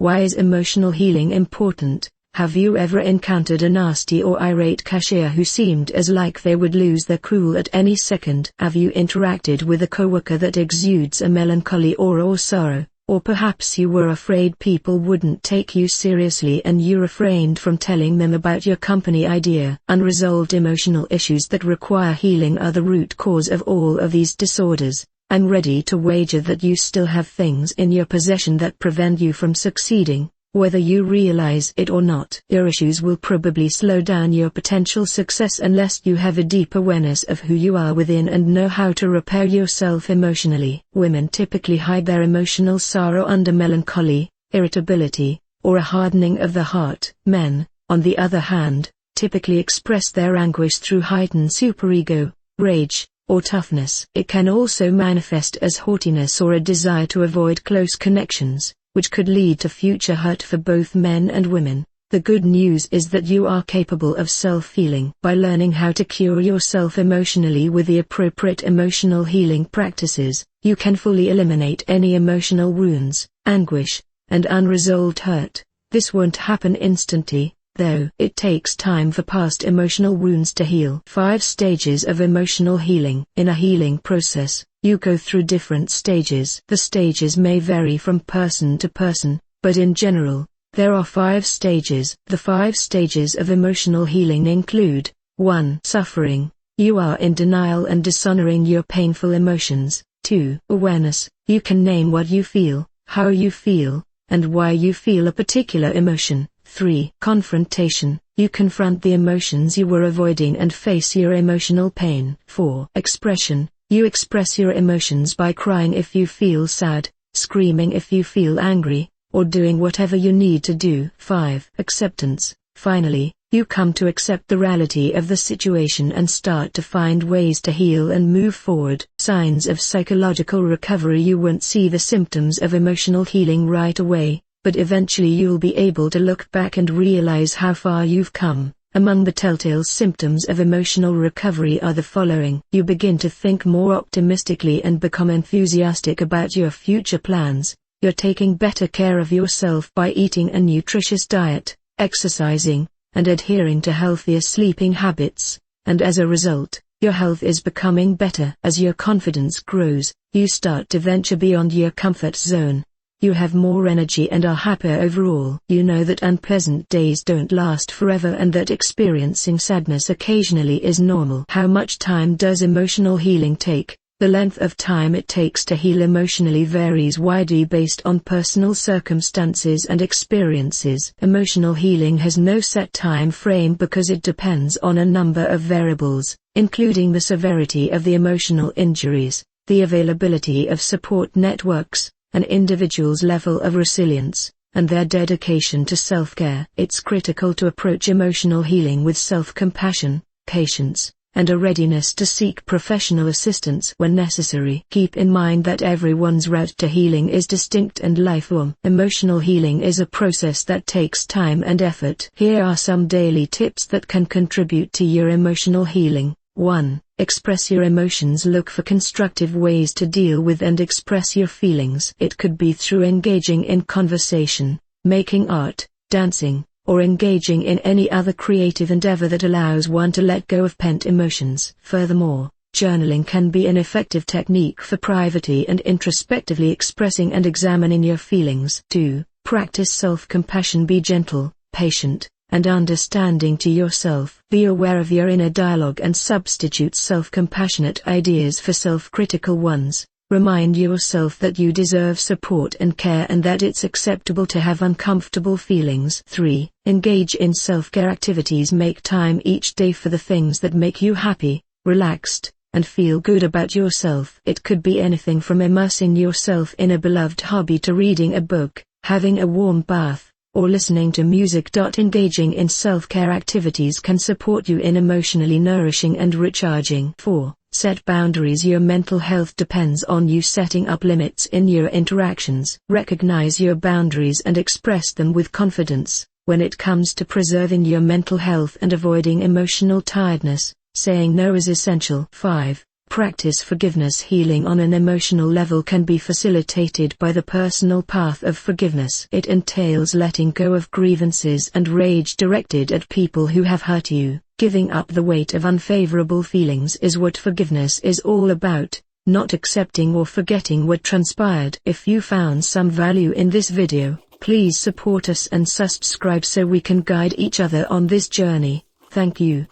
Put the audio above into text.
Why is emotional healing important? Have you ever encountered a nasty or irate cashier who seemed as like they would lose their cool at any second? Have you interacted with a coworker that exudes a melancholy aura or sorrow? Or perhaps you were afraid people wouldn't take you seriously and you refrained from telling them about your company idea. Unresolved emotional issues that require healing are the root cause of all of these disorders. I'm ready to wager that you still have things in your possession that prevent you from succeeding, whether you realize it or not. Your issues will probably slow down your potential success unless you have a deep awareness of who you are within and know how to repair yourself emotionally. Women typically hide their emotional sorrow under melancholy, irritability, or a hardening of the heart. Men, on the other hand, typically express their anguish through heightened superego, rage, or toughness. It can also manifest as haughtiness or a desire to avoid close connections, which could lead to future hurt for both men and women. The good news is that you are capable of self-healing. By learning how to cure yourself emotionally with the appropriate emotional healing practices, you can fully eliminate any emotional wounds, anguish, and unresolved hurt. This won't happen instantly, though. It takes time for past emotional wounds to heal. 5 stages of emotional healing. In a healing process, you go through different stages. The stages may vary from person to person, but in general, there are 5 stages. The 5 stages of emotional healing include: 1. Suffering. You are in denial and dishonoring your painful emotions. 2. Awareness. You can name what you feel, how you feel, and why you feel a particular emotion. 3. Confrontation. You confront the emotions you were avoiding and face your emotional pain. 4. Expression. You express your emotions by crying if you feel sad, screaming if you feel angry, or doing whatever you need to do. 5. Acceptance. Finally, you come to accept the reality of the situation and start to find ways to heal and move forward. Signs of psychological recovery. You won't see the symptoms of emotional healing right away, but eventually you'll be able to look back and realize how far you've come. Among the telltale symptoms of emotional recovery are the following. You begin to think more optimistically and become enthusiastic about your future plans. You're taking better care of yourself by eating a nutritious diet, exercising, and adhering to healthier sleeping habits, and as a result, your health is becoming better. As your confidence grows, you start to venture beyond your comfort zone. You have more energy and are happier overall. You know that unpleasant days don't last forever and that experiencing sadness occasionally is normal. How much time does emotional healing take? The length of time it takes to heal emotionally varies widely based on personal circumstances and experiences. Emotional healing has no set time frame because it depends on a number of variables, including the severity of the emotional injuries, the availability of support networks, an individual's level of resilience, and their dedication to self-care. It's critical to approach emotional healing with self-compassion, patience, and a readiness to seek professional assistance when necessary. Keep in mind that everyone's route to healing is distinct and lifelong. Emotional healing is a process that takes time and effort. Here are some daily tips that can contribute to your emotional healing. 1. Express your emotions. Look for constructive ways to deal with and express your feelings. It could be through engaging in conversation, making art, dancing, or engaging in any other creative endeavor that allows one to let go of pent emotions. Furthermore, journaling can be an effective technique for privately and introspectively expressing and examining your feelings. 2. Practice self-compassion. Be gentle, patient, and understanding to yourself. Be aware of your inner dialogue and substitute self-compassionate ideas for self-critical ones. Remind yourself that you deserve support and care and that it's acceptable to have uncomfortable feelings. 3. Engage in self-care activities. Make time each day for the things that make you happy, relaxed, and feel good about yourself. It could be anything from immersing yourself in a beloved hobby to reading a book, having a warm bath, or listening to music. Engaging in self-care activities can support you in emotionally nourishing and recharging. 4. Set boundaries. Your mental health depends on you setting up limits in your interactions. Recognize your boundaries and express them with confidence. When it comes to preserving your mental health and avoiding emotional tiredness, saying no is essential. 5. practice forgiveness. Healing on an emotional level can be facilitated by the personal path of forgiveness. It entails letting go of grievances and rage directed at people who have hurt you. Giving up the weight of unfavorable feelings is what forgiveness is all about, not accepting or forgetting what transpired. If you found some value in this video, please support us and subscribe so we can guide each other on this journey. Thank you.